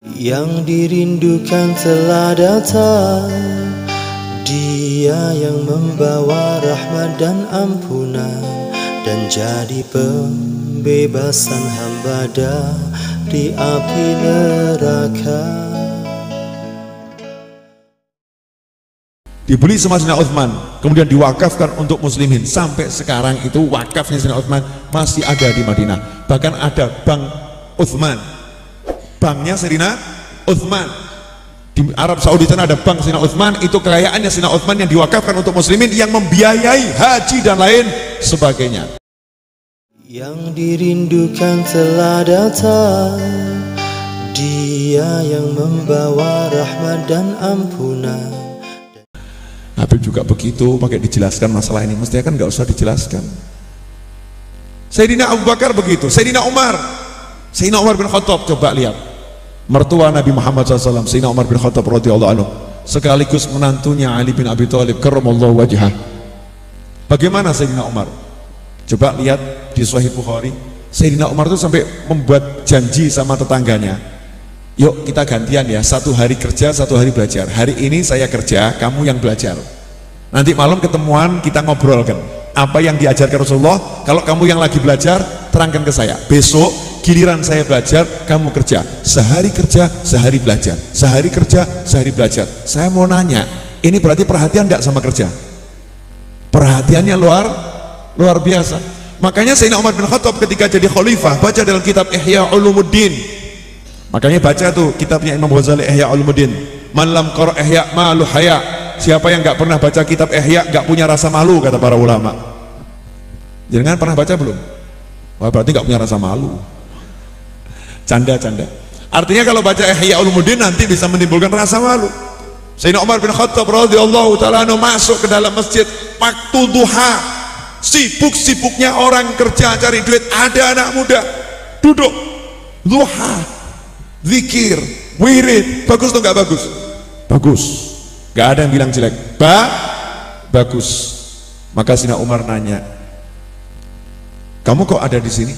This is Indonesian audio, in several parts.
Yang dirindukan telah datang, Dia yang membawa rahmat dan ampunan, dan jadi pembebasan hamba dari api neraka. Dibeli sama Sayyidina Utsman, kemudian diwakafkan untuk muslimin. Sampai sekarang itu wakafnya Sayyidina Utsman masih ada di Madinah. Bahkan ada Bank Utsman, banknya Sayyidina Utsman. Di Arab Saudi sana ada bank Sayyidina Utsman, itu kekayaannya Sayyidina Utsman yang diwakafkan untuk muslimin, yang membiayai haji dan lain sebagainya. Yang dirindukan telah datang, Dia yang membawa rahmat dan ampunan. Habib juga begitu, pakai dijelaskan masalah ini, mestinya kan nggak usah dijelaskan. Sayyidina Abu Bakar begitu, Sayyidina Umar bin Khattab, coba lihat mertua Nabi Muhammad SAW, Sayyidina Umar bin Khattab radhiyallahu anhu, sekaligus menantunya Ali bin Abi Thalib karramallahu wajhah. Bagaimana Sayyidina Umar? Coba lihat di Sahih Bukhari, Sayyidina Umar itu sampai membuat janji sama tetangganya, yuk kita gantian ya, satu hari kerja, satu hari belajar. Hari ini saya kerja, kamu yang belajar. Nanti malam ketemuan, kita ngobrolkan apa yang diajarkan Rasulullah. Kalau kamu yang lagi belajar, terangkan ke saya. Besok giliran saya belajar, kamu kerja. Sehari kerja, sehari belajar. Sehari kerja, sehari belajar. Saya mau nanya, ini berarti perhatian enggak sama kerja? Perhatiannya luar biasa. Makanya Sayyidina Umar bin Khattab ketika jadi khalifah, baca dalam kitab Ihya Ulumuddin. Makanya baca tuh kitabnya Imam Ghazali, Ihya Ulumuddin. Man lam qara Ihya malu haya. Siapa yang nggak pernah baca kitab Ihya nggak punya rasa malu, kata para ulama. Jangan pernah baca belum? Wah, berarti nggak punya rasa malu. Canda. Artinya kalau baca Ihya Ulumuddin nanti bisa menimbulkan rasa malu. Sayyidina Umar bin Khattab radhiyallahu taala anhu masuk ke dalam masjid waktu duha, sibuk-sibuknya orang kerja cari duit, ada anak muda duduk duha, zikir, wirid. Bagus tuh nggak bagus? Bagus. Gak ada yang bilang jelek. Bagus. Maka Sayyidina Umar nanya, kamu kok ada di sini?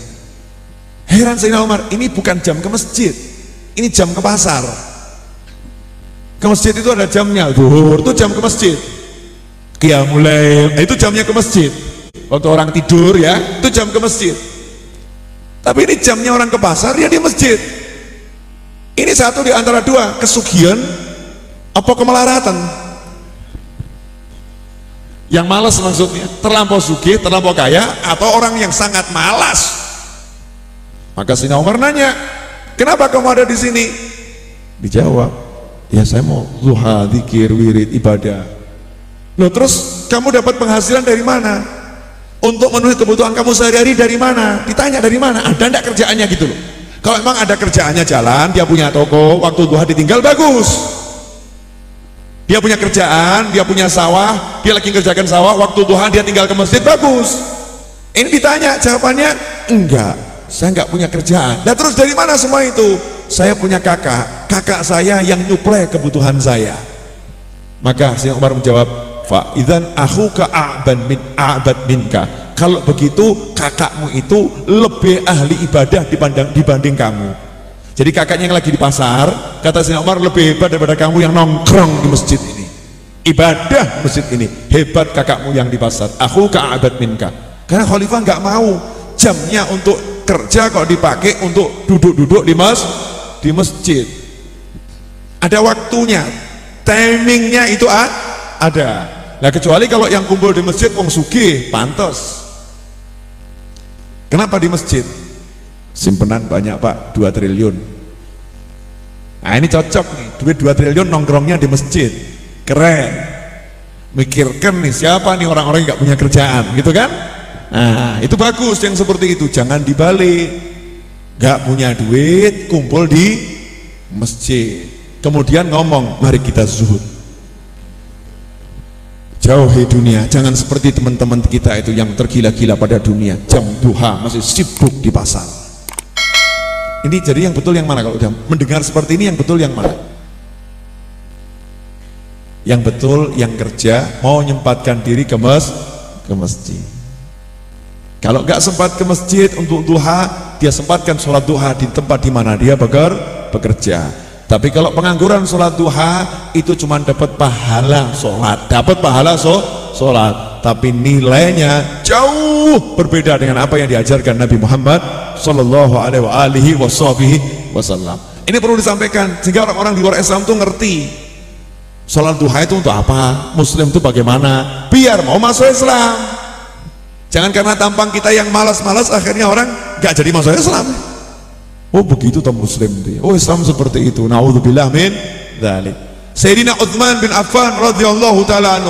Heran Sayyidina Umar, ini bukan jam ke masjid, ini jam ke pasar. Ke masjid itu ada jamnya, zuhur itu jam ke masjid, qiyamul lail itu jamnya ke masjid. Waktu orang tidur ya, itu jam ke masjid. Tapi ini jamnya orang ke pasar, dia di masjid. Ini satu di antara dua, kesugihan apa kemelaratan? Yang malas maksudnya, terlampau sugih, terlampau kaya, atau orang yang sangat malas. Maka Sayyidina Umar nanya, kenapa kamu ada di sini? Dijawab, ya saya mau duha, zikir, wirid, ibadah. Loh, terus kamu dapat penghasilan dari mana? Untuk memenuhi kebutuhan kamu sehari-hari dari mana? Ditanya dari mana? Ada enggak kerjaannya gitu loh. Kalau memang ada kerjaannya jalan, dia punya toko, waktu duha ditinggal, bagus. Dia punya kerjaan, dia punya sawah, dia lagi kerjakan sawah, waktu duha dia tinggal ke masjid, bagus. Ini ditanya, jawabannya enggak, saya enggak punya kerjaan. Nah terus dari mana semua itu? Saya punya kakak saya yang nyuplai kebutuhan saya. Maka Sayyidina Umar menjawab, fa idzan akhuka a'bad minka. Kalau begitu kakakmu itu lebih ahli ibadah dibanding kamu. Jadi kakaknya yang lagi di pasar, kata Sayyidina Umar, lebih hebat daripada kamu yang nongkrong di masjid ini, ibadah masjid ini. Hebat kakakmu yang di pasar. Aku ka'abad minka. Karena khalifah nggak mau jamnya untuk kerja kok dipakai untuk duduk-duduk di masjid. Ada waktunya, timingnya itu ada. Nah kecuali kalau yang kumpul di masjid wong sugih, pantas. Kenapa di masjid? Simpenan banyak Pak, 2 triliun. Nah ini cocok nih, duit 2 triliun nongkrongnya di masjid, keren. Mikirkan nih, siapa nih orang-orang yang gak punya kerjaan gitu kan. Nah itu bagus yang seperti itu. Jangan dibalik, gak punya duit kumpul di masjid, kemudian ngomong mari kita zuhud, jauhi dunia. Jangan seperti teman-teman kita itu yang tergila-gila pada dunia, jam duha masih sibuk di pasar. Ini jadi yang betul yang mana? Kalau udah mendengar seperti ini, yang betul yang mana? Yang betul yang kerja mau menyempatkan diri ke masjid. Kalau nggak sempat ke masjid untuk duha, dia sempatkan sholat duha di tempat di mana dia bekerja. Tapi kalau pengangguran sholat duha itu cuma dapat pahala sholat, sholat, tapi nilainya jauh berbeda dengan apa yang diajarkan Nabi Muhammad Sallallahu Alaihi Wasallam. Ini perlu disampaikan sehingga orang-orang di luar Islam tuh ngerti sholat duha itu untuk apa, Muslim itu bagaimana, biar mau masuk Islam. Jangan karena tampang kita yang malas-malas akhirnya orang gak jadi masuk Islam. Oh begitu toh Muslim dia. Oh Islam seperti itu. Naudzubillah min dzalik. Sayyidina Utsman bin Affan radhiyallahu taala anhu.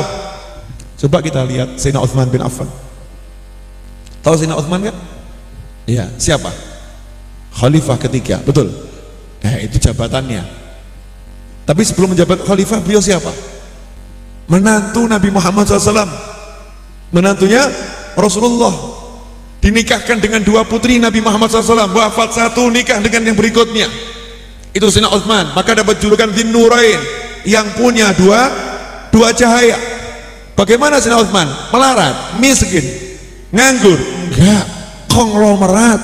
Coba kita lihat Sayyidina Utsman bin Affan. Tahu Sayyidina Utsman kan? Iya, siapa? Khalifah ketiga, betul. Itu jabatannya. Tapi sebelum menjabat khalifah beliau siapa? Menantu Nabi Muhammad SAW. Menantunya Rasulullah. Dinikahkan dengan dua putri Nabi Muhammad SAW, wafat satu, nikah dengan yang berikutnya. Itu Sayyidina Utsman, maka dapat julukan Dzinnurain, yang punya dua cahaya. Bagaimana Sayyidina Utsman? Melarat, miskin, nganggur? Enggak, konglomerat.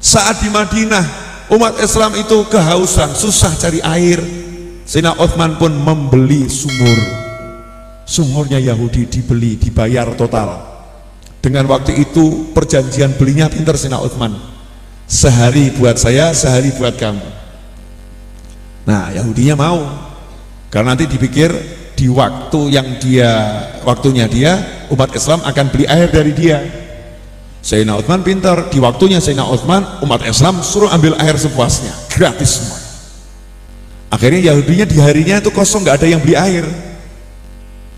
Saat di Madinah umat Islam itu kehausan, susah cari air, Sayyidina Utsman pun membeli sumurnya Yahudi, dibeli, dibayar total. Dengan waktu itu perjanjian belinya pintar Sayyidina Utsman, sehari buat saya, sehari buat kamu. Nah Yahudinya mau, karena nanti dipikir di waktunya dia umat Islam akan beli air dari dia. Sayyidina Utsman pintar, di waktunya Sayyidina Utsman umat Islam suruh ambil air sepuasnya, gratis semua. Akhirnya Yahudinya di harinya itu kosong, nggak ada yang beli air.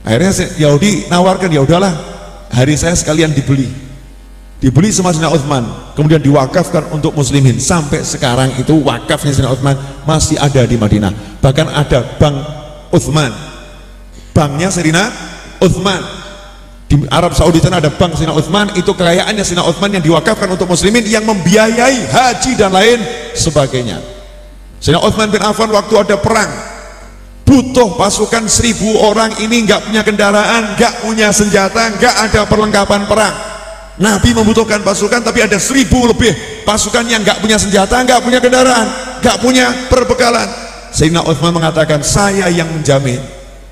Akhirnya Yahudi nawarkan, ya udahlah, hari saya sekalian dibeli sama Sayyidina Utsman, kemudian diwakafkan untuk muslimin. Sampai sekarang itu wakafnya Sayyidina Utsman masih ada di Madinah. Bahkan ada Bank Utsman, banknya Sayyidina Utsman. Di Arab Saudi sana ada bank Sayyidina Utsman, itu kekayaannya Sayyidina Utsman yang diwakafkan untuk muslimin, yang membiayai haji dan lain sebagainya. Sayyidina Utsman bin Affan waktu ada perang, butuh pasukan 1000 orang, ini nggak punya kendaraan, nggak punya senjata, nggak ada perlengkapan perang. Nabi membutuhkan pasukan, tapi ada 1000 lebih pasukan yang nggak punya senjata, nggak punya kendaraan, nggak punya perbekalan. Sayyidina Utsman mengatakan, saya yang menjamin,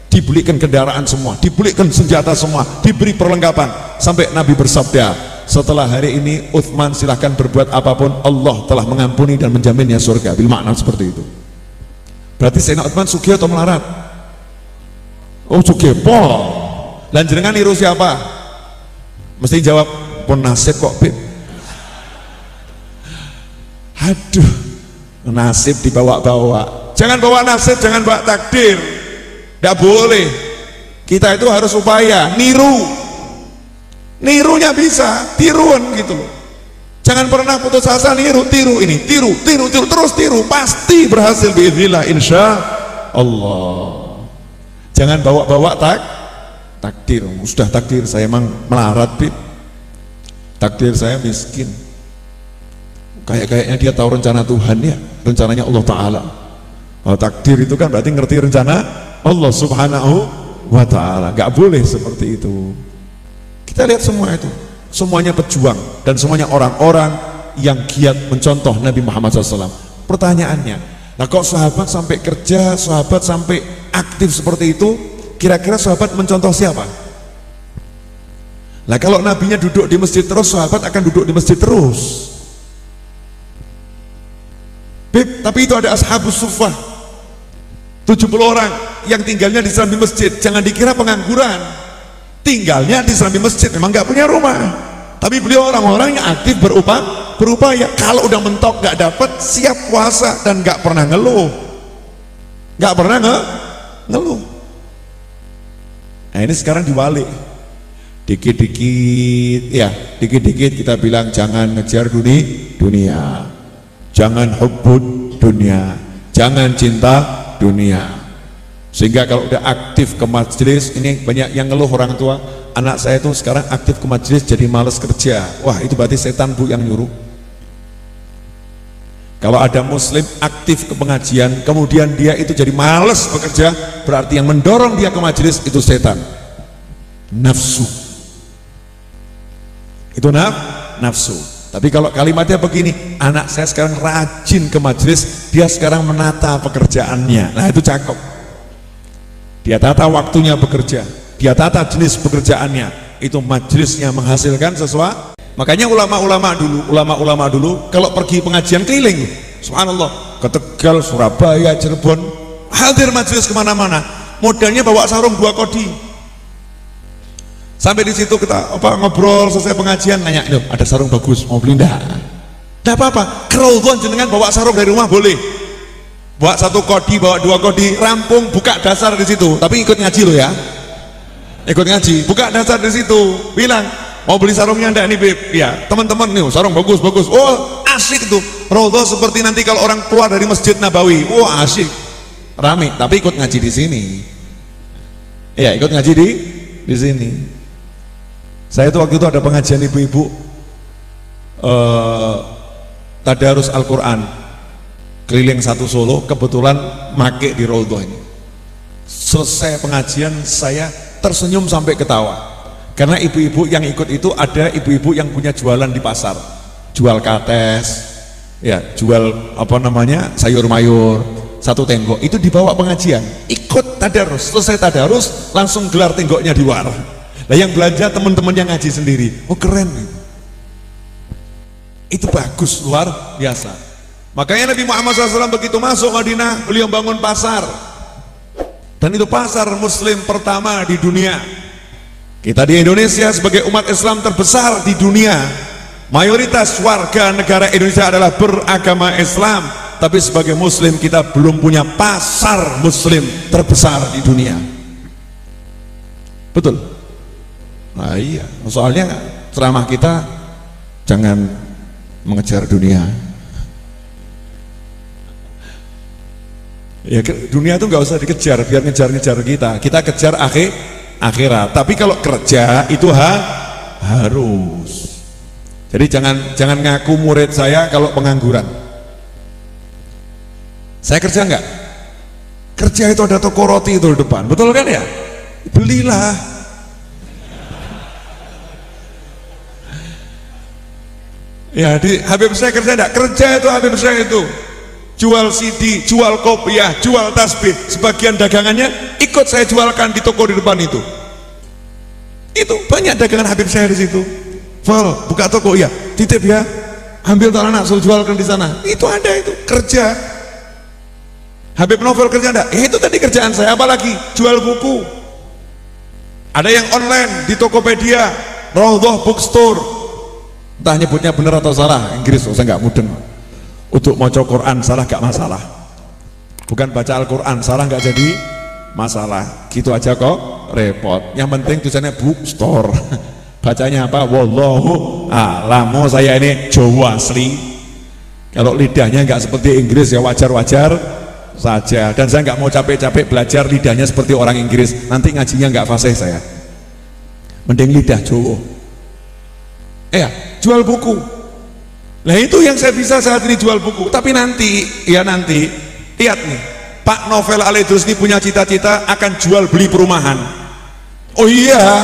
dibelikan kendaraan semua, dibelikan senjata semua, diberi perlengkapan. Sampai Nabi bersabda, setelah hari ini Utsman silahkan berbuat apapun, Allah telah mengampuni dan menjaminnya surga. Bil makna seperti itu. Berarti Sayyidina Utsman sugih atau melarat? Oh sugih pol. Lan jenengan niru siapa? Mesti jawab pun nasib kok Bib. Aduh, nasib dibawa-bawa. Jangan bawa nasib, jangan bawa takdir. Tidak boleh. Kita itu harus upaya niru. Nirunya bisa, tiruan gitu loh. Jangan pernah putus asa, tiru ini, tiru, terus tiru, pasti berhasil biiznillah insya Allah. Jangan bawa-bawa takdir. Sudah takdir saya emang melarat Bib, takdir saya miskin. Kayaknya dia tahu rencana Tuhan ya, rencananya Allah Ta'ala. Oh, takdir itu kan berarti ngerti rencana Allah Subhanahu wa Ta'ala. Gak boleh seperti itu. Kita lihat semua itu, semuanya pejuang dan semuanya orang-orang yang giat mencontoh Nabi Muhammad SAW. Pertanyaannya, nah kok sahabat sampai kerja, sahabat sampai aktif seperti itu, kira-kira sahabat mencontoh siapa? Nah kalau nabinya duduk di masjid terus, sahabat akan duduk di masjid terus. Bib, tapi itu ada ashabus suffah 70 orang yang tinggalnya di serambi masjid. Jangan dikira pengangguran, tinggalnya di serambi masjid, memang nggak punya rumah, tapi beliau orang-orang yang aktif berupaya. Kalau udah mentok nggak dapat, siap puasa dan nggak pernah ngeluh, ngeluh. Nah ini sekarang dibalik, dikit-dikit kita bilang jangan ngejar dunia, jangan hubbud dunia, jangan cinta dunia. Sehingga kalau udah aktif ke majelis, ini banyak yang ngeluh orang tua, anak saya tuh sekarang aktif ke majelis jadi males kerja. Wah itu berarti setan Bu yang nyuruh. Kalau ada muslim aktif ke pengajian kemudian dia itu jadi males bekerja, berarti yang mendorong dia ke majelis itu setan, nafsu. Itu nafsu. Tapi kalau kalimatnya begini, anak saya sekarang rajin ke majelis, dia sekarang menata pekerjaannya. Nah itu cakep. Dia tata waktunya bekerja, dia tata jenis pekerjaannya. Itu majelisnya menghasilkan sesuatu. Makanya ulama-ulama dulu kalau pergi pengajian keliling, subhanallah, ke Tegal, Surabaya, Cirebon, hadir majelis kemana-mana. Modalnya bawa sarung 2 kodi. Sampai di situ kita ngobrol selesai pengajian, nanya, ada sarung bagus, mau beli enggak? Enggak apa-apa, kerodon jenengan bawa sarung dari rumah boleh. Bawa 1 kodi, bawa 2 kodi, rampung, buka dasar di situ. Tapi ikut ngaji loh ya. Ikut ngaji, buka dasar di situ. Bilang, mau beli sarungnya enggak nih Beb? Ya, teman-teman nih, sarung bagus. Oh, asik tuh. Rodho seperti nanti kalau orang keluar dari Masjid Nabawi. Oh, asik. Rame, tapi ikut ngaji di sini. Ya, ikut ngaji di sini. Saya itu waktu itu ada pengajian ibu-ibu tadarus Al-Quran keliling 1 Solo, kebetulan make di Raudhah ini. Selesai pengajian saya tersenyum sampai ketawa, karena ibu-ibu yang ikut itu ada ibu-ibu yang punya jualan di pasar, jual kates, ya jual sayur mayur, 1 tenggok itu dibawa pengajian, ikut tadarus. Selesai tadarus langsung gelar tenggoknya di luar. Nah yang belanja teman-teman yang ngaji sendiri. Oh keren, itu bagus, luar biasa. Makanya Nabi Muhammad SAW begitu masuk Madinah, beliau bangun pasar, dan itu pasar muslim pertama di dunia. Kita di Indonesia sebagai umat Islam terbesar di dunia, mayoritas warga negara Indonesia adalah beragama Islam, tapi sebagai muslim kita belum punya pasar muslim terbesar di dunia. Betul? Nah iya, soalnya ceramah kita jangan mengejar dunia. Ya dunia itu nggak usah dikejar, biar ngejar-ngejar kita. Kita kejar akhirat. Tapi kalau kerja itu harus. Jadi jangan ngaku murid saya kalau pengangguran. Saya kerja nggak? Kerja itu ada toko roti itu di depan, betul kan ya? Belilah. Ya di Habib saya kerja enggak? Kerja itu Habib saya itu jual CD, jual kopiah, jual tasbih, sebagian dagangannya ikut saya jualkan di toko di depan itu. Itu banyak dagangan Habib saya di situ. Vol, buka toko ya, titip ya, ambil tuh anak, suruh jualkan di sana. Itu ada itu kerja. Habib Novel kerja enggak? Itu tadi kerjaan saya, apalagi jual buku. Ada yang online di Tokopedia, Raudhah Bookstore. Entah nyebutnya benar atau salah, Inggris saya nggak mudeng. Untuk mau Quran salah nggak masalah, bukan baca Al-Quran salah nggak jadi masalah, gitu aja kok repot. Yang penting tulisannya bookstore. Bacanya apa? Wallahu a'lam. Saya ini Jawa asli, kalau lidahnya nggak seperti Inggris ya wajar-wajar saja. Dan saya nggak mau capek-capek belajar lidahnya seperti orang Inggris, nanti ngajinya nggak fasih saya. Mending lidah Jawa. Jual buku. Nah itu yang saya bisa saat ini, jual buku. Tapi nanti lihat nih, Pak Novel Al-Idrus ini punya cita-cita akan jual beli perumahan. Oh iya,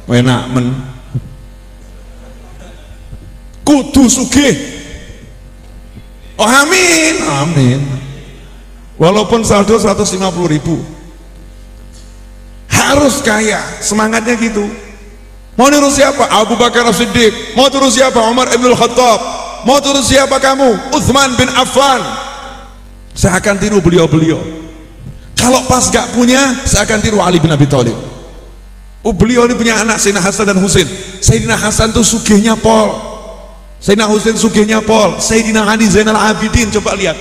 enak men. Kudu sugih. Oh amin. Walaupun saldo 150.000, harus kaya, semangatnya gitu. Mau niru siapa? Abu Bakar As-Siddiq. Mau tiru siapa? Umar Ibn Khattab. Mau tiru siapa kamu? Uthman bin Affan. Saya akan tiru beliau-beliau. Kalau pas gak punya, saya akan tiru Ali bin Abi Thalib. Oh beliau ini punya anak Sayyidina Hasan dan Husain. Sayyidina Hasan tuh sugihnya pol, Sayyidina Husain sugihnya pol. Sayyidina Ali Zainal Abidin, coba lihat.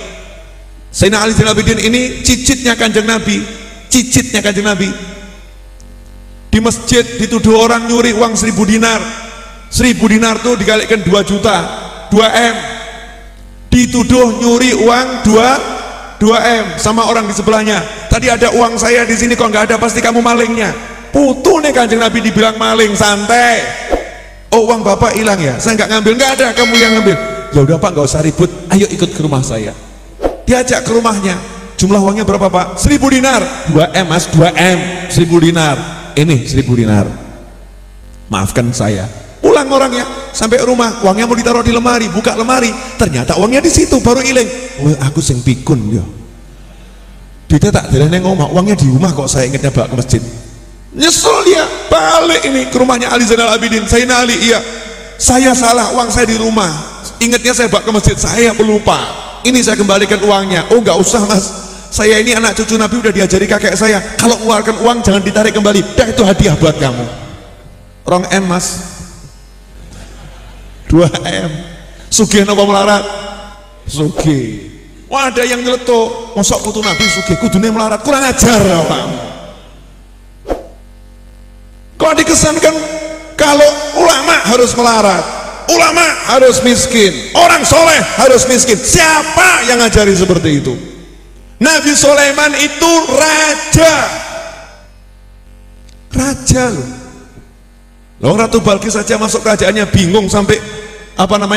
Sayyidina Ali Zainal Abidin ini cicitnya Kanjeng Nabi. Di masjid dituduh orang nyuri uang 1.000 dinar. 1.000 dinar tuh dikalikan 2 juta, 2M. Dituduh nyuri uang 2M sama orang di sebelahnya. Tadi ada uang saya di sini, kok nggak ada, pasti kamu malingnya. Putu nih Kanjeng Nabi dibilang maling, santai. Oh uang bapak hilang ya? Saya nggak ngambil, nggak ada, kamu yang ngambil. Ya udah Pak, nggak usah ribut, ayo ikut ke rumah saya. Diajak ke rumahnya. Jumlah uangnya berapa Pak? 1.000 dinar. 2M mas, 2M, 1.000 dinar. Ini 1.000 dinar, maafkan saya. pulang orangnya, sampai rumah uangnya mau ditaruh di lemari, buka lemari, ternyata uangnya di situ, baru ilang. Oh, aku sing pikun ya. Dia tak direne ngomong, uangnya di rumah kok saya ingatnya bawa ke masjid. Nyesel dia, balik ini ke rumahnya Ali Zainal Abidin. Sayyidina Ali, iya, saya salah, uang saya di rumah, ingatnya saya bawa ke masjid, saya pelupa, ini saya kembalikan uangnya. Oh nggak usah mas, saya ini anak cucu Nabi, udah diajari kakek saya, kalau mengeluarkan uang jangan ditarik kembali, dah itu hadiah buat kamu. Rong M mas, 2 M. Sugih napa melarat? Sugih. Wah, ada yang nyeletuk, mosok putu Nabi sugih kudune melarat, kurang ajar kamu. Kok dikesankan kalau ulama harus melarat, ulama harus miskin, orang soleh harus miskin? Siapa yang ngajari seperti itu? Nabi Sulaiman itu raja loh. Ratu Balkis saja masuk kerajaannya bingung, sampai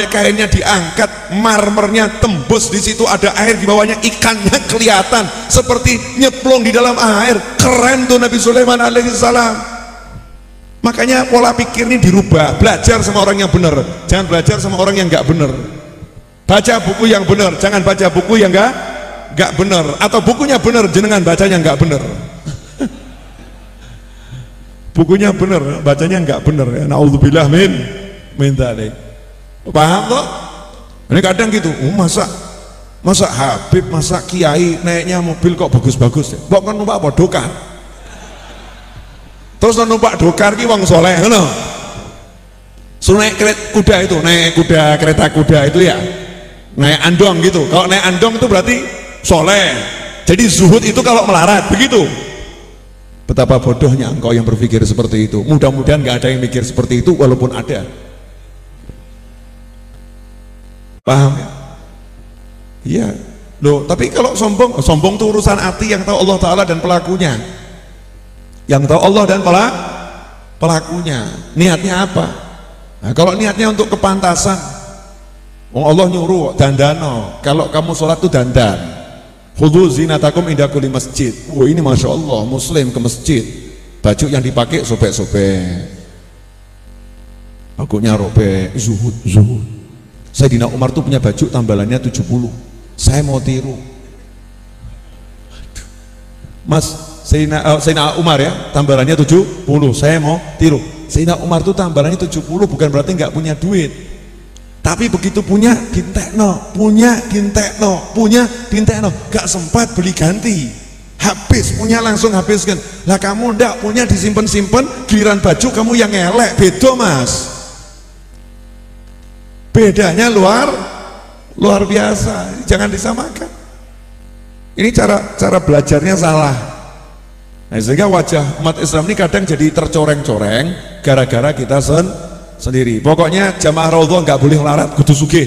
kainnya diangkat, marmernya tembus, di situ ada air, di bawahnya ikannya kelihatan seperti nyemplung di dalam air. Keren tuh Nabi Sulaiman alaihissalam. Makanya pola pikir ini dirubah, belajar sama orang yang benar, jangan belajar sama orang yang nggak benar. Baca buku yang benar, jangan baca buku yang nggak benar, atau bukunya benar jenengan bacanya nggak benar. Bukunya benar, bacanya nggak benar ya. Naudzubillah min dzalik. Paham toh? Ini kadang gitu, masa Habib, masa Kiai naiknya mobil kok bagus-bagus ya? Kok kan numpak apa? Dokar. Terus numpak dokar ki wong soleh ngono. Suruh naik kereta kuda itu ya. Naik andong gitu. Kalau naik andong itu berarti soleh. Jadi zuhud itu kalau melarat, begitu. Betapa bodohnya engkau yang berpikir seperti itu. Mudah-mudahan nggak ada yang mikir seperti itu, walaupun ada. Paham ya? Iya. Loh, tapi kalau sombong itu urusan hati, yang tahu Allah Ta'ala dan pelakunya. Yang tahu Allah dan pelakunya. Niatnya apa? Nah, kalau niatnya untuk kepantasan, Allah nyuruh dandano, kalau kamu sholat tuh dandan. Khudhu zinatakum inda kulli masjid. Oh, ini masya Allah, muslim ke masjid, baju yang dipakai sobek-sobek, bagunya robek, zuhud. Sayyidina Umar tuh punya baju tambalannya 70. Saya mau tiru. Mas, Sayyidina Umar ya, tambalannya 70, saya mau tiru. Sayyidina Umar tuh tambalannya 70 bukan berarti nggak punya duit, tapi begitu punya gintekno, gak sempat beli ganti, habis, punya langsung habiskan. Lah kamu ndak punya, disimpan-simpan, giliran baju kamu yang elek. Beda mas, bedanya luar biasa, jangan disamakan. Ini cara belajarnya salah. Nah, sehingga wajah umat Islam ini kadang jadi tercoreng-coreng gara-gara kita sendiri. Pokoknya jamaah raudhah nggak boleh melarat, kudu sugih.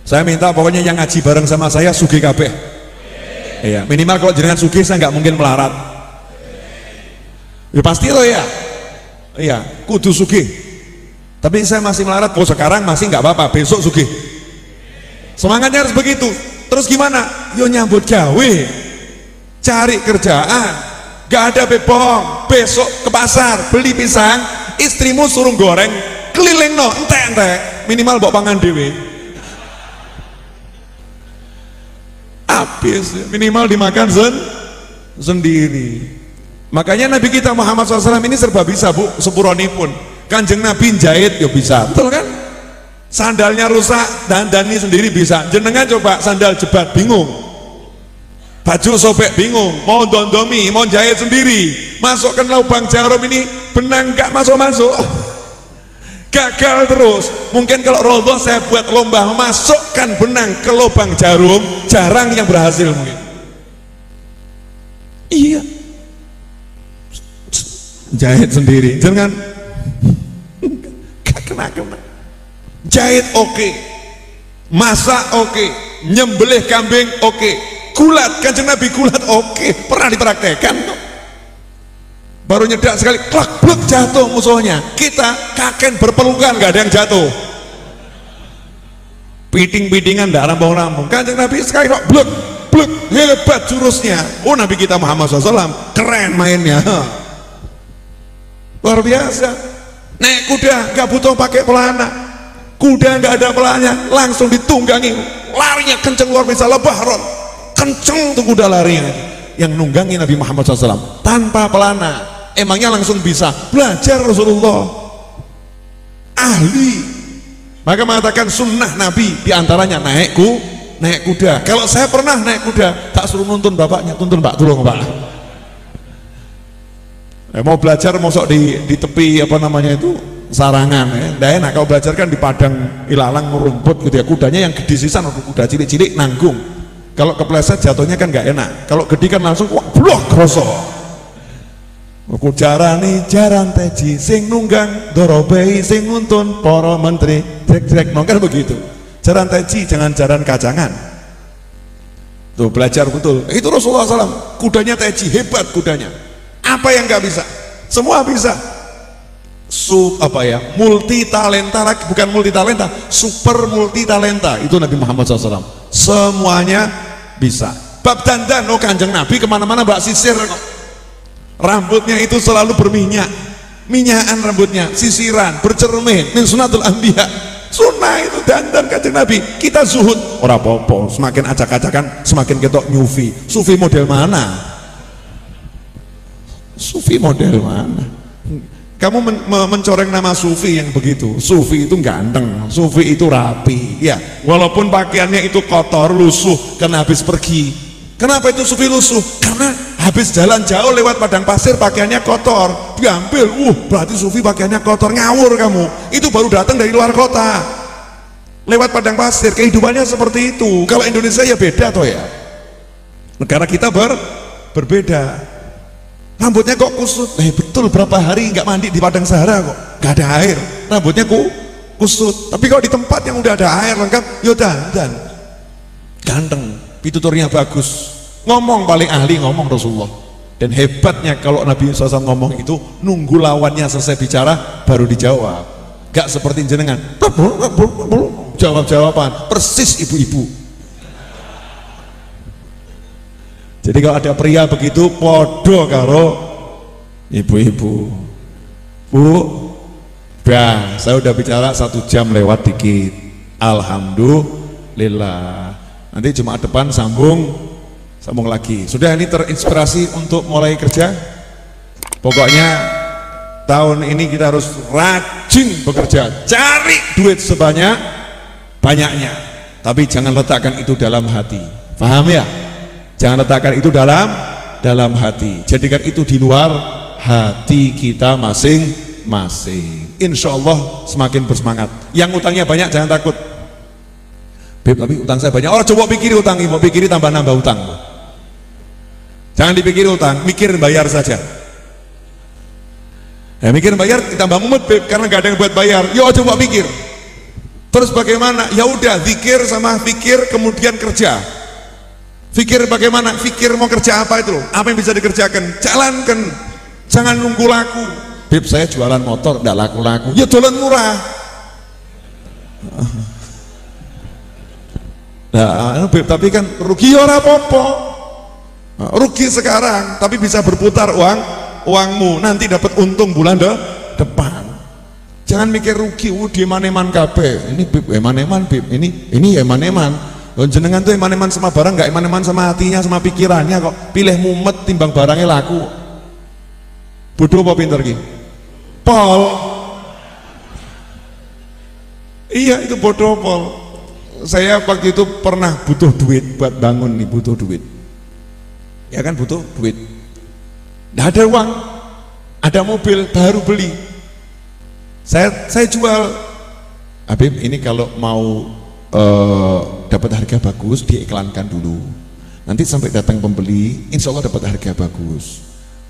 Saya minta pokoknya yang ngaji bareng sama saya sugih kabeh. Iya, minimal kalau jenengan sugih saya nggak mungkin melarat. Ya pasti loh ya. Iya, kudu sugih. Tapi saya masih melarat, kalau sekarang masih nggak apa-apa, besok sugih. Semangatnya harus begitu. Terus gimana? Yo nyambut gawe, cari kerjaan, gak ada bebohong. Besok ke pasar beli pisang, istrimu suruh goreng, keliling no, entek minimal bawa pangan dewe. Habis, minimal dimakan sendiri. Makanya Nabi kita Muhammad SAW ini serba bisa bu, sepuronipun. Kanjeng Nabi jahit ya bisa, betul kan? Sandalnya rusak, dandani sendiri bisa. Jenengan coba sandal jebat, bingung. Baju sobek, bingung. Mau dondomi, mau jahit sendiri, masukkan lubang jarum ini, benang gak masuk-masuk, gagal terus. Mungkin kalau raudhah saya buat lomba masukkan benang ke lubang jarum, jarang yang berhasil mungkin. Iya, jahit sendiri, jangan gak kena. Jahit oke, masak oke, nyembelih kambing oke, gulat, Kanjeng Nabi gulat oke, pernah dipraktekkan kok. Baru nyedak sekali, klak blek jatuh musuhnya. Kita kaken berpelukan, gak ada yang jatuh. Piting-pitingan ndak rambung-rambung. Kanjeng Nabi sekali kok blek blek, hebat jurusnya. Oh, Nabi kita Muhammad SAW keren mainnya, luar biasa. Naik kuda nggak butuh pakai pelana, kuda nggak ada pelananya, langsung ditunggangi, larinya kenceng luar biasa, lebaron, kenceng tuh kuda larinya. Yang nunggangi Nabi Muhammad SAW tanpa pelana, emangnya langsung bisa belajar Rasulullah, ahli. Maka mengatakan sunnah Nabi diantaranya naik kuda. Kalau saya pernah naik kuda, tak suruh nuntun bapaknya, tuntun Pak, tolong Pak. Mau belajar mosok di tepi apa namanya itu sarangan, nggak enak. Kalau belajar kan di padang ilalang rumput gitu ya, kudanya yang gede sisan, kuda cilik-cilik nanggung. Kalau kepleset jatuhnya kan nggak enak. Kalau gede kan langsung wah blok kroso. Kujarani jaran teji sing nunggang dorobei sing nuntun para menteri drek kan begitu. Jaran teji jangan jaran kacangan. Tuh belajar betul. Itu Rasulullah SAW, kudanya teji, hebat kudanya. Apa yang nggak bisa? Semua bisa. Multi talenta, bukan multi talenta, super multi talenta. Itu Nabi Muhammad SAW. Semuanya bisa. Bab dandan, Kanjeng Nabi kemana-mana mbak sisir kok. Rambutnya itu selalu berminyak, minyakan rambutnya, sisiran, bercermin, min sunatul anbiya. Sunnah itu dandan Kanjeng Nabi. Kita zuhud, ora popo. Semakin acak-acakan, semakin ketok nyufi. Sufi model mana? Sufi model mana? Kamu mencoreng nama sufi yang begitu. Sufi itu ganteng, sufi itu rapi ya, walaupun pakaiannya itu kotor, lusuh karena habis pergi. Kenapa itu sufi lusuh? Karena habis jalan jauh lewat padang pasir, pakaiannya kotor, diambil. Berarti sufi pakaiannya kotor. Ngawur kamu, itu baru datang dari luar kota lewat padang pasir. Kehidupannya seperti itu. Kalau Indonesia ya beda toh ya, negara kita berbeda. Rambutnya kok kusut, betul berapa hari nggak mandi di padang Sahara kok nggak ada air, rambutnya kusut. Tapi kalau di tempat yang udah ada air lengkap, dan ganteng, pituturnya bagus, ngomong paling ahli ngomong Rasulullah. Dan hebatnya kalau Nabi SAW ngomong itu nunggu lawannya selesai bicara baru dijawab, nggak seperti jenengan jawab-jawaban persis ibu-ibu. Jadi kalau ada pria begitu podo karo ibu-ibu. Saya udah bicara 1 jam lewat dikit. Alhamdulillah. Nanti Jumat depan sambung lagi. Sudah ini terinspirasi untuk mulai kerja? Pokoknya tahun ini kita harus rajin bekerja, cari duit sebanyak-banyaknya. Tapi jangan letakkan itu dalam hati. Paham ya? Jangan letakkan itu dalam hati. Jadikan itu di luar hati kita masing-masing. Insya Allah semakin bersemangat. Yang utangnya banyak jangan takut. Beb, tapi utang saya banyak. Oh, coba pikiri utang, mau pikiri tambah nambah utang. Jangan dipikiri utang, mikir bayar saja. Ya, mikir bayar ditambah mumet, Beb, karena nggak ada yang buat bayar. Yo, coba pikir. Terus bagaimana? Ya udah, zikir sama pikir kemudian kerja. Fikir bagaimana? Fikir mau kerja apa itu? Apa yang bisa dikerjakan? Jalankan. Jangan nunggu laku. Beb, saya jualan motor, enggak laku-laku. Ya jualan murah. Nah, Beb, tapi kan rugi ora apa-apa. Rugi sekarang, tapi bisa berputar uangmu. Nanti dapat untung bulan depan. Jangan mikir rugi, di eman-eman kabeh. Ini Beb, eman-eman Beb. Ini eman-eman. Jenengan tuh eman-eman sama barang, nggak eman-eman sama hatinya, sama pikirannya kok. Pilih mumet timbang barangnya laku. Bodoh apa pinter ki? Pol. Iya itu bodoh pol. Saya waktu itu pernah butuh duit buat bangun nih, butuh duit. Ya kan butuh duit. Nggak ada uang, ada mobil baru beli. Saya jual. Habib, ini kalau mau dapat harga bagus diiklankan dulu, nanti sampai datang pembeli insya Allah dapat harga bagus.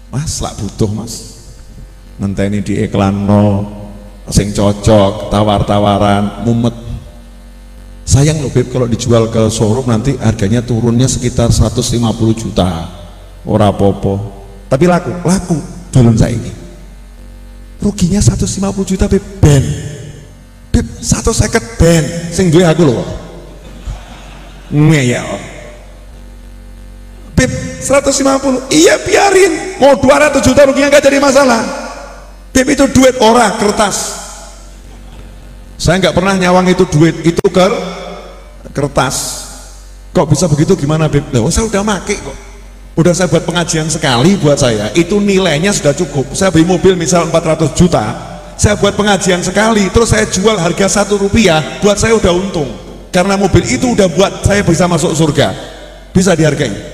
Mas lah butuh mas, nanti ini diiklan sing cocok, tawar-tawaran mumet. Sayang loh Beb, kalau dijual ke showroom nanti harganya turunnya sekitar 150 juta. Ora popo, tapi laku jualan saya ini ruginya 150 juta Beb. Beb, 150 ben sing duwe aku lho. Ngeyel. Beb, 150. Iya biarin. Mau 200 juta ruginya enggak jadi masalah. Beb, itu duit ora kertas. Saya nggak pernah nyawang itu duit, itu kertas. Kok bisa begitu, gimana Beb? Loh, saya udah make kok, udah saya buat pengajian sekali, buat saya itu nilainya sudah cukup. Saya beli mobil misal 400 juta, saya buat pengajian sekali, terus saya jual harga 1 rupiah, buat saya udah untung, karena mobil itu udah buat saya bisa masuk surga, bisa dihargai.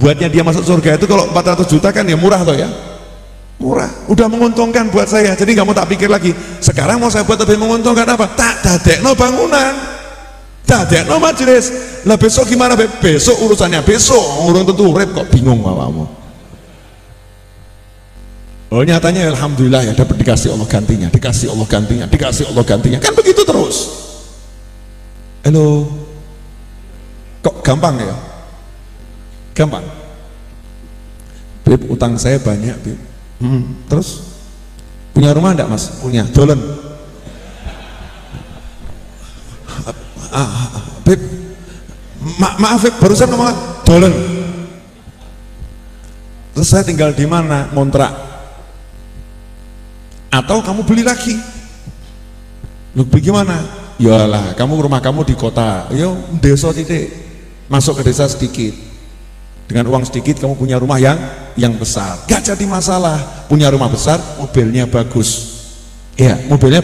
Buatnya dia masuk surga itu kalau 400 juta kan ya murah toh ya, murah, udah menguntungkan buat saya. Jadi nggak mau tak pikir lagi, sekarang mau saya buat lebih menguntungkan apa? Tak dadekno bangunan, dadekno majelis. Lah besok gimana Beb? Besok urusannya besok, urung tentu urip kok bingung awakmu. Oh nyatanya alhamdulillah ya, dapat dikasih Allah gantinya, dikasih Allah gantinya, dikasih Allah gantinya, kan begitu terus. Halo, kok gampang ya? Gampang. Beb, utang saya banyak Beb. Terus punya rumah enggak Mas? Punya. Dolen. Beb, maaf Beb, barusan ngomong dolen. Terus saya tinggal di mana? Ngontrak. Atau kamu beli lagi? Lu bagaimana? Yalah, kamu rumah kamu di kota, yo desa titik, masuk ke desa sedikit, dengan uang sedikit kamu punya rumah yang besar, gak jadi masalah. Punya rumah besar, mobilnya bagus, ya mobilnya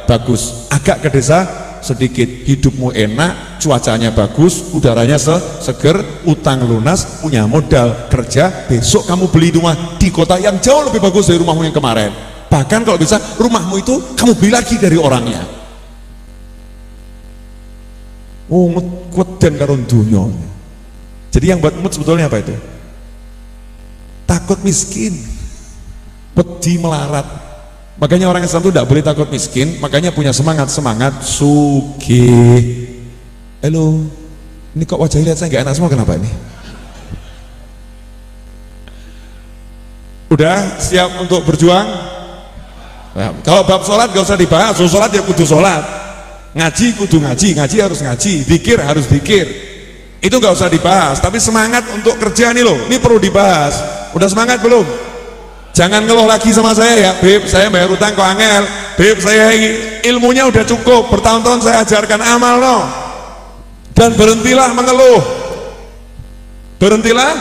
bagus. Agak ke desa sedikit, hidupmu enak, cuacanya bagus, udaranya seger, utang lunas, punya modal kerja. Besok kamu beli rumah di kota yang jauh lebih bagus dari rumahmu yang kemarin. Bahkan kalau bisa rumahmu itu kamu beli lagi dari orangnya. Oh, ngweden karo dunya. Jadi yang buat mood sebetulnya apa itu? Takut miskin, wedi melarat. Makanya orang Islam itu tidak boleh takut miskin, makanya punya semangat sugih. Halo, ini kok wajahnya lihat saya nggak enak semua, kenapa ini? Udah siap untuk berjuang? Nah, kalau bab sholat gak usah dibahas, sholat ya kudu sholat, ngaji kudu ngaji, ngaji harus ngaji, zikir harus zikir, itu gak usah dibahas. Tapi semangat untuk kerja nih loh, ini perlu dibahas. Udah semangat belum? Jangan ngeluh lagi sama saya ya, Beb, saya bayar utang kok angel, Beb, saya ilmunya udah cukup, bertahun-tahun saya ajarkan amal no. Dan berhentilah mengeluh, berhentilah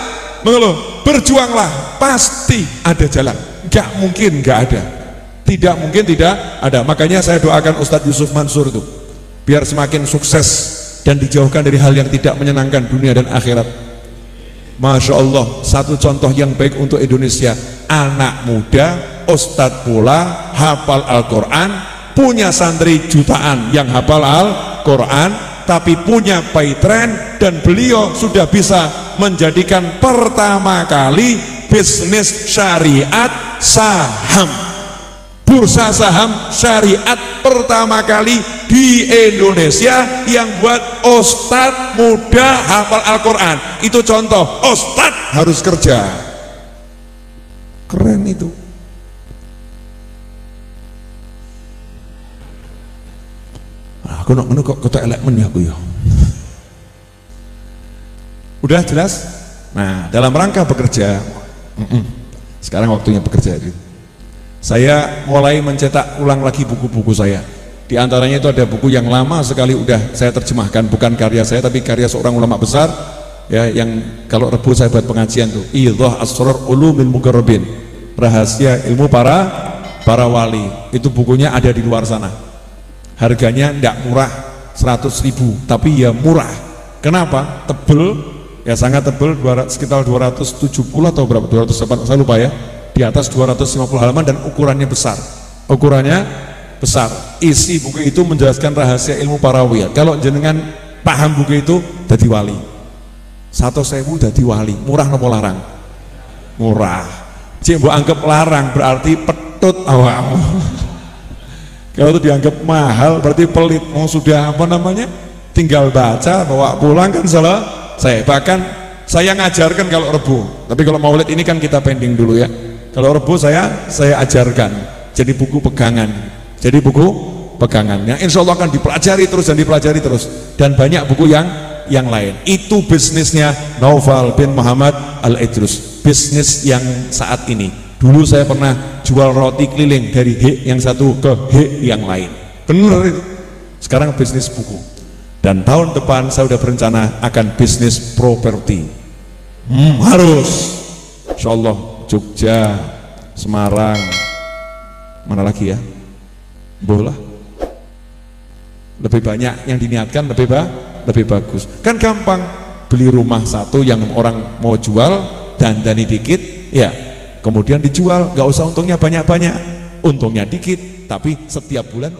mengeluh, berjuanglah, pasti ada jalan. Gak mungkin gak ada, tidak mungkin tidak ada. Makanya saya doakan Ustadz Yusuf Mansur itu biar semakin sukses dan dijauhkan dari hal yang tidak menyenangkan dunia dan akhirat. Masya Allah, satu contoh yang baik untuk Indonesia, anak muda, Ustadz pula, hafal Al-Quran, punya santri jutaan yang hafal Al-Quran, tapi punya paytren, dan beliau sudah bisa menjadikan pertama kali bisnis syariat saham, bursa saham syariat pertama kali di Indonesia yang buat ustadz muda hafal Al-Quran. Itu contoh, ustadz harus kerja, keren itu. Aku nak kok kota elek men aku ya. Udah jelas? Nah, dalam rangka bekerja, sekarang waktunya bekerja gitu. Saya mulai mencetak ulang lagi buku-buku saya. Di antaranya itu ada buku yang lama sekali udah saya terjemahkan, bukan karya saya tapi karya seorang ulama besar ya, yang kalau Rebu saya buat pengajian tuh, Idhah Asrar Ulumil Muqarrabin, rahasia ilmu para wali. Itu bukunya ada di luar sana. Harganya enggak murah, 100.000, tapi ya murah. Kenapa? Tebel, ya sangat tebel, sekitar 270 atau berapa, 208, saya lupa ya. Di atas 250 halaman dan ukurannya besar. Ukurannya besar. Isi buku itu menjelaskan rahasia ilmu para wali. Kalau jenengan paham buku itu, jadi wali. 1.000 jadi wali. Murah nopo larang? Murah. Cik mbok anggap larang berarti petut awakmu. Kalau itu dianggap mahal berarti pelit. Mau sudah apa namanya? Tinggal baca, bawa pulang kan selesai. Bahkan saya ngajarkan kalau Rebu. Tapi kalau Maulid ini kan kita pending dulu ya. Kalau Rebu saya ajarkan. Jadi buku pegangan. Jadi buku pegangannya insya Allah akan dipelajari terus dan dipelajari terus. Dan banyak buku yang lain. Itu bisnisnya Naufal bin Muhammad Al-Idrus. Bisnis yang saat ini Dulu saya pernah jual roti keliling dari H yang satu ke H yang lain. Bener itu. Sekarang bisnis buku. Dan tahun depan saya udah berencana akan bisnis properti. Harus. Insyaallah Jogja, Semarang, mana lagi ya? Bola. Lebih banyak yang diniatkan lebih bagus. Kan gampang, beli rumah satu yang orang mau jual, dandani dikit, ya. Kemudian dijual, nggak usah untungnya banyak-banyak, untungnya dikit, tapi setiap bulan